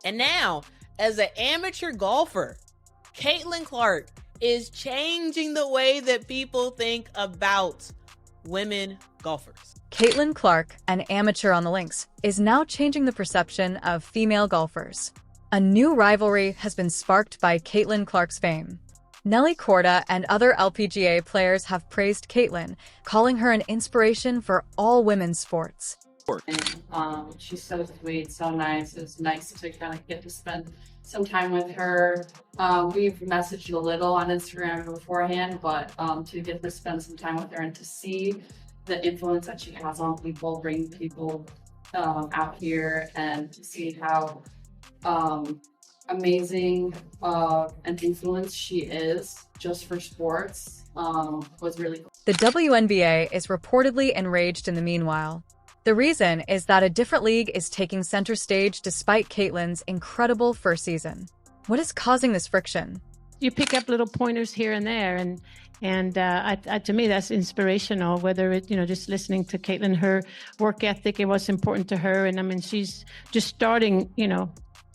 And now, as an amateur golfer, Caitlyn Clark is changing the way that people think about women golfers. Caitlyn Clark, an amateur on the links, is now changing the perception of female golfers. A new rivalry has been sparked by Caitlyn Clark's fame. Nelly Korda and other LPGA players have praised Caitlyn, calling her an inspiration for all women's sports. She's so sweet, so nice. It's nice to kind of get to spend some time with her. We've messaged a little on Instagram beforehand, but to get to spend some time with her and to see the influence that she has on people, bring people out here, and to see how amazing an influence she is just for sports was really cool. The WNBA is reportedly enraged in the meanwhile. The reason is that a different league is taking center stage despite Caitlyn's incredible first season. What is causing this friction? You pick up little pointers here and there, and to me that's inspirational. Whether it, just listening to Caitlyn, her work ethic and what's important to her, and I mean she's just starting,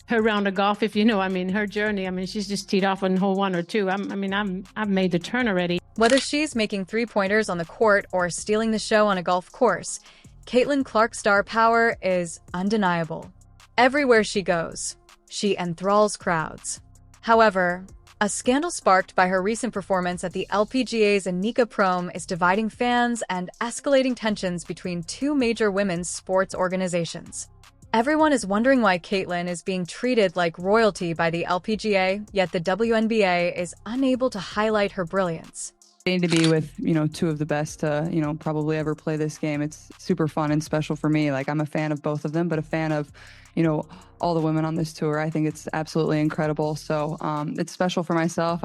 her round of golf, if her journey. She's just teed off on hole 1 or 2. I've made the turn already. Whether she's making 3-pointers on the court or stealing the show on a golf course, Caitlyn Clark's star power is undeniable. Everywhere she goes, she enthralls crowds. However, a scandal sparked by her recent performance at the LPGA's Anika Prom is dividing fans and escalating tensions between two major women's sports organizations. Everyone is wondering why Caitlyn is being treated like royalty by the LPGA, yet the WNBA is unable to highlight her brilliance. To be with, two of the best to, probably ever play this game. It's super fun and special for me. Like, I'm a fan of both of them, but a fan of, all the women on this tour. I think it's absolutely incredible. So it's special for myself.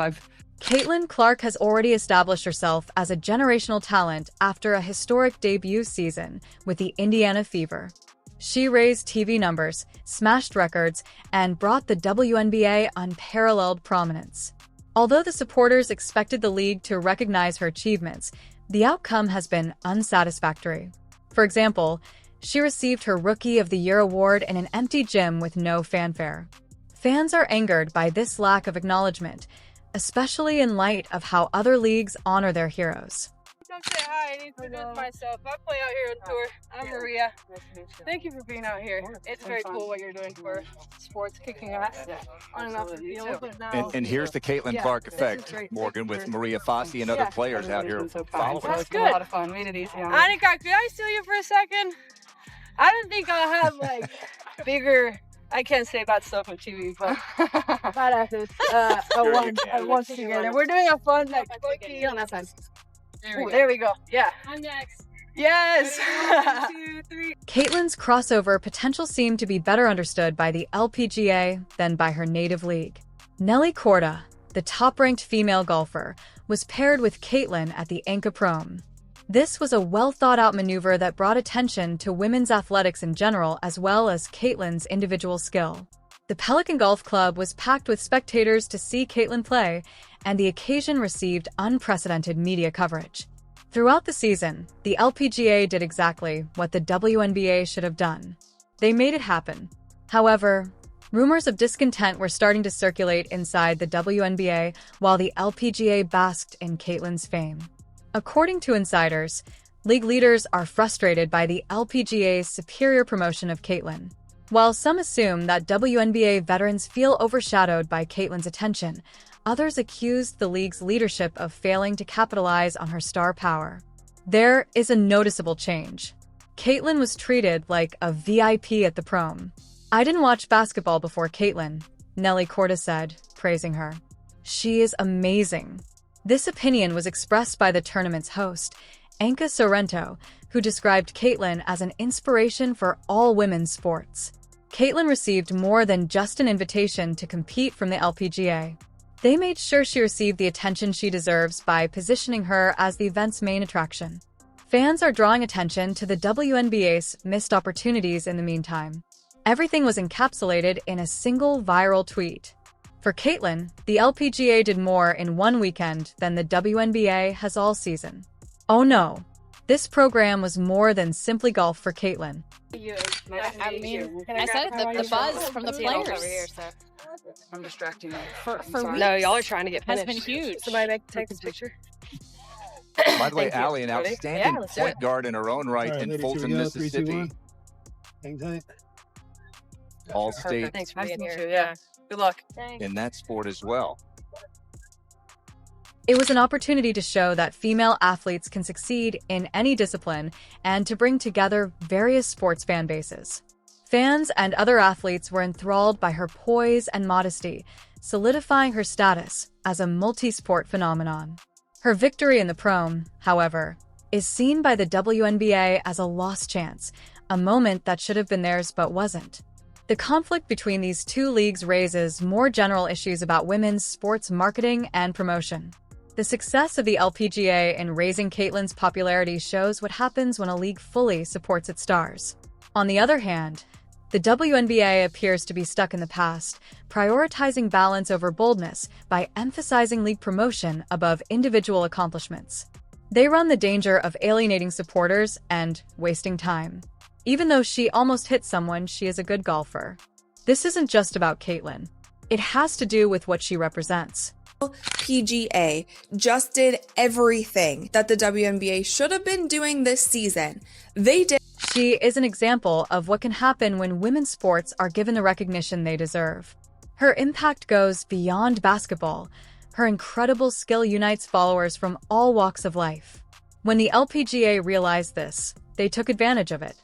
Caitlyn Clark has already established herself as a generational talent after a historic debut season with the Indiana Fever. She raised TV numbers, smashed records, and brought the WNBA unparalleled prominence. Although the supporters expected the league to recognize her achievements, the outcome has been unsatisfactory. For example, she received her Rookie of the Year award in an empty gym with no fanfare. Fans are angered by this lack of acknowledgement, especially in light of how other leagues honor their heroes. Come say hi and introduce myself. I play out here on tour. I'm Maria. Thank you for being out here. It's very cool what you're doing for sports, kicking ass on and off the field. But now, and here's the Caitlyn Clark effect, Morgan, with Maria Fossey and other players out here following. That's good. A lot of fun. Made it easy. Annika, could I steal you for a second? I don't think I'll have bigger. I can't say bad stuff on TV, but badasses once together. We're doing a fun on that side. There we go. Yeah. I'm next. Yes. 1, 2, 3. Caitlyn's crossover potential seemed to be better understood by the LPGA than by her native league. Nelly Korda, the top-ranked female golfer, was paired with Caitlyn at the Anika Prom. This was a well-thought-out maneuver that brought attention to women's athletics in general as well as Caitlyn's individual skill. The Pelican Golf Club was packed with spectators to see Caitlyn play, and the occasion received unprecedented media coverage. Throughout the season, the LPGA did exactly what the WNBA should have done. They made it happen. However, rumors of discontent were starting to circulate inside the WNBA while the LPGA basked in Caitlyn's fame. According to insiders, league leaders are frustrated by the LPGA's superior promotion of Caitlyn. While some assume that WNBA veterans feel overshadowed by Caitlyn's attention, others accused the league's leadership of failing to capitalize on her star power. There is a noticeable change. Caitlyn was treated like a VIP at the prom. "I didn't watch basketball before Caitlyn," Nelly Korda said, praising her. "She is amazing." This opinion was expressed by the tournament's host, Anka Sorrento, who described Caitlyn as an inspiration for all women's sports. Caitlyn received more than just an invitation to compete from the LPGA. They made sure she received the attention she deserves by positioning her as the event's main attraction. Fans are drawing attention to the WNBA's missed opportunities in the meantime. Everything was encapsulated in a single viral tweet. For Caitlyn, the LPGA did more in one weekend than the WNBA has all season. Oh no! This program was more than simply golf for Caitlyn. I mean, I said it, the buzz from the players over here, so. I'm distracting you. for weeks No, y'all are trying to get has finished. been huge. Somebody take this picture. By the way, Thank you. Allie, an Ready? outstanding Yeah, let's do point it. guard in her own right All right, in ladies, Fulton, here we go. 3, 2, Mississippi. 1. Hang tight. All Perfect. state Thanks for Nice being to meet here. you, Yeah. Good luck. in that sport as well. It was an opportunity to show that female athletes can succeed in any discipline and to bring together various sports fan bases. Fans and other athletes were enthralled by her poise and modesty, solidifying her status as a multi-sport phenomenon. Her victory in the Prom, however, is seen by the WNBA as a lost chance, a moment that should have been theirs but wasn't. The conflict between these two leagues raises more general issues about women's sports marketing and promotion. The success of the LPGA in raising Caitlyn's popularity shows what happens when a league fully supports its stars. On the other hand, the WNBA appears to be stuck in the past, prioritizing balance over boldness by emphasizing league promotion above individual accomplishments. They run the danger of alienating supporters and wasting time. Even though she almost hit someone, she is a good golfer. This isn't just about Caitlyn. It has to do with what she represents. PGA just did everything that the WNBA should have been doing this season. They did. She is an example of what can happen when women's sports are given the recognition they deserve. Her impact goes beyond basketball. Her incredible skill unites followers from all walks of life. When the LPGA realized this, they took advantage of it.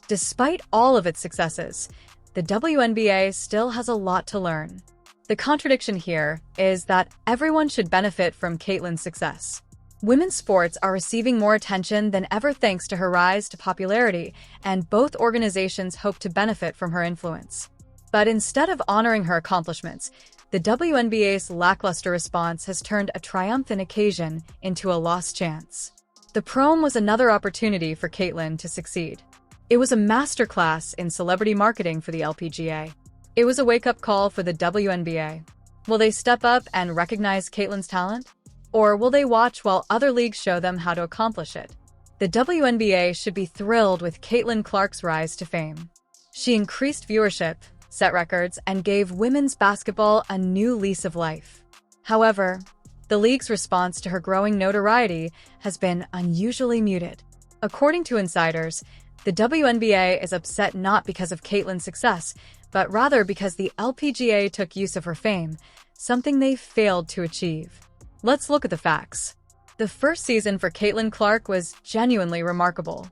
Despite all of its successes, the WNBA still has a lot to learn. The contradiction here is that everyone should benefit from Caitlyn's success. Women's sports are receiving more attention than ever thanks to her rise to popularity, and both organizations hope to benefit from her influence. But instead of honoring her accomplishments, the WNBA's lackluster response has turned a triumphant occasion into a lost chance. The Prom was another opportunity for Caitlyn to succeed. It was a masterclass in celebrity marketing for the LPGA. It was a wake-up call for the WNBA. Will they step up and recognize Caitlyn's talent? Or will they watch while other leagues show them how to accomplish it? The WNBA should be thrilled with Caitlyn Clark's rise to fame. She increased viewership, set records, and gave women's basketball a new lease of life. However, the league's response to her growing notoriety has been unusually muted. According to insiders, the WNBA is upset not because of Caitlyn's success, but rather because the LPGA took use of her fame, something they failed to achieve. Let's look at the facts. The first season for Caitlyn Clark was genuinely remarkable.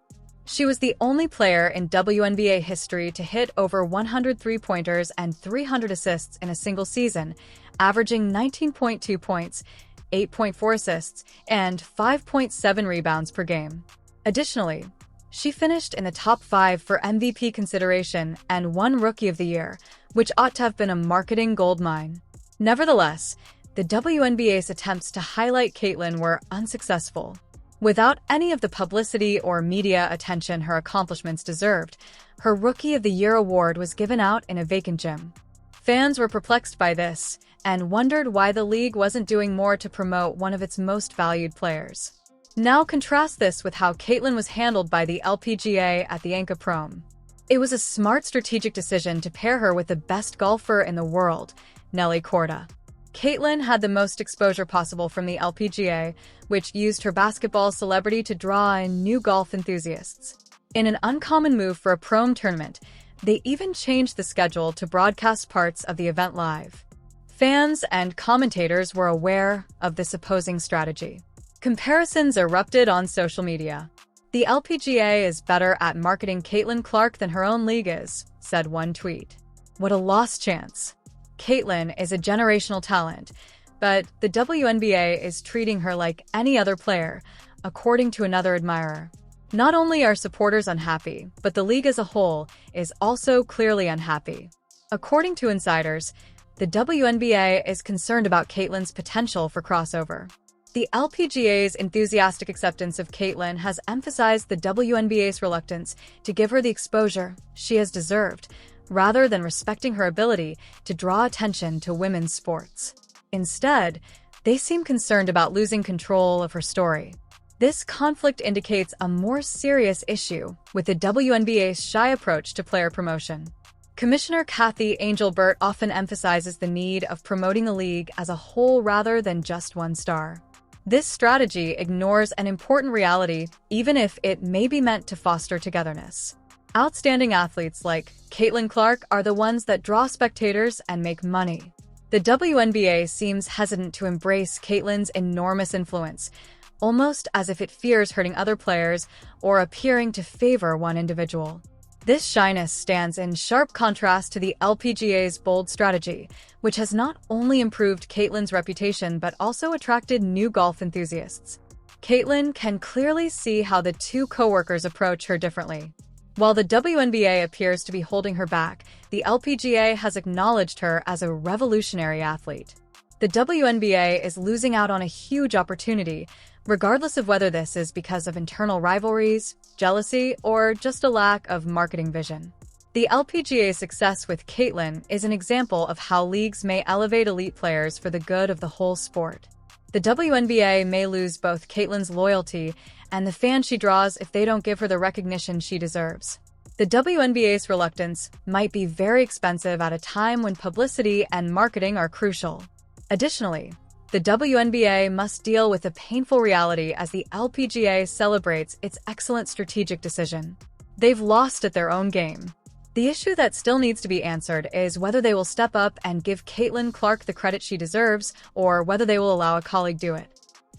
She was the only player in WNBA history to hit over 100 three-pointers and 300 assists in a single season, averaging 19.2 points, 8.4 assists, and 5.7 rebounds per game. Additionally, she finished in the top 5 for MVP consideration and won Rookie of the Year, which ought to have been a marketing goldmine. Nevertheless, the WNBA's attempts to highlight Caitlyn were unsuccessful. Without any of the publicity or media attention her accomplishments deserved, her Rookie of the Year award was given out in a vacant gym. Fans were perplexed by this and wondered why the league wasn't doing more to promote one of its most valued players. Now contrast this with how Caitlyn was handled by the LPGA at the Anka Prom. It was a smart strategic decision to pair her with the best golfer in the world, Nelly Korda. Caitlyn had the most exposure possible from the LPGA, which used her basketball celebrity to draw in new golf enthusiasts. In an uncommon move for a Prom tournament, they even changed the schedule to broadcast parts of the event live. Fans and commentators were aware of this opposing strategy. Comparisons erupted on social media. The LPGA is better at marketing Caitlyn Clark than her own league is, said one tweet. What a lost chance. Caitlyn is a generational talent, but the WNBA is treating her like any other player, according to another admirer. Not only are supporters unhappy, but the league as a whole is also clearly unhappy. According to insiders, the WNBA is concerned about Caitlyn's potential for crossover. The LPGA's enthusiastic acceptance of Caitlyn has emphasized the WNBA's reluctance to give her the exposure she has deserved, rather than respecting her ability to draw attention to women's sports. Instead, they seem concerned about losing control of her story. This conflict indicates a more serious issue with the WNBA's shy approach to player promotion. Commissioner Kathy Angel-Burt often emphasizes the need of promoting the league as a whole rather than just one star. This strategy ignores an important reality, even if it may be meant to foster togetherness. Outstanding athletes like Caitlyn Clark are the ones that draw spectators and make money. The WNBA seems hesitant to embrace Caitlyn's enormous influence, almost as if it fears hurting other players or appearing to favor one individual. This shyness stands in sharp contrast to the LPGA's bold strategy, which has not only improved Caitlyn's reputation but also attracted new golf enthusiasts. Caitlyn can clearly see how the two coworkers approach her differently. While the WNBA appears to be holding her back, the LPGA has acknowledged her as a revolutionary athlete. The WNBA is losing out on a huge opportunity, regardless of whether this is because of internal rivalries, jealousy, or just a lack of marketing vision. The LPGA's success with Caitlyn is an example of how leagues may elevate elite players for the good of the whole sport. The WNBA may lose both Caitlyn's loyalty and the fans she draws if they don't give her the recognition she deserves. The WNBA's reluctance might be very expensive at a time when publicity and marketing are crucial. Additionally, the WNBA must deal with a painful reality as the LPGA celebrates its excellent strategic decision. They've lost at their own game. The issue that still needs to be answered is whether they will step up and give Caitlyn Clark the credit she deserves, or whether they will allow a colleague do it.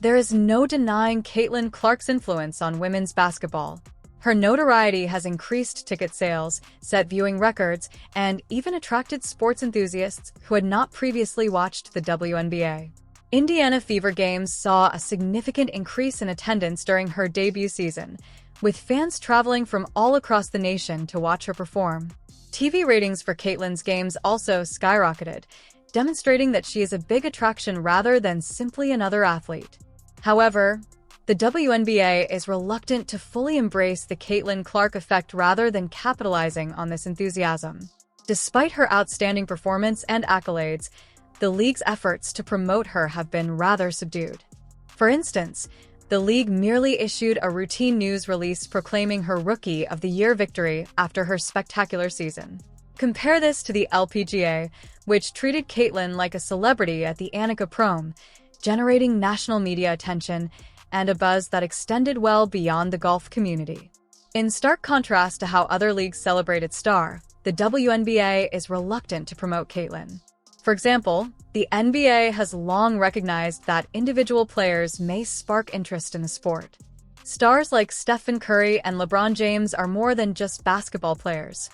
There is no denying Caitlyn Clark's influence on women's basketball. Her notoriety has increased ticket sales, set viewing records, and even attracted sports enthusiasts who had not previously watched the WNBA. Indiana Fever games saw a significant increase in attendance during her debut season, with fans traveling from all across the nation to watch her perform. TV ratings for Caitlyn's games also skyrocketed, demonstrating that she is a big attraction rather than simply another athlete. However, the WNBA is reluctant to fully embrace the Caitlyn Clark effect rather than capitalizing on this enthusiasm. Despite her outstanding performance and accolades, the league's efforts to promote her have been rather subdued. For instance, the league merely issued a routine news release proclaiming her Rookie of the Year victory after her spectacular season. Compare this to the LPGA, which treated Caitlyn like a celebrity at the Annika Prom, generating national media attention and a buzz that extended well beyond the golf community. In stark contrast to how other leagues celebrate its star, the WNBA is reluctant to promote Caitlyn. For example, the NBA has long recognized that individual players may spark interest in the sport. Stars like Stephen Curry and LeBron James are more than just basketball players.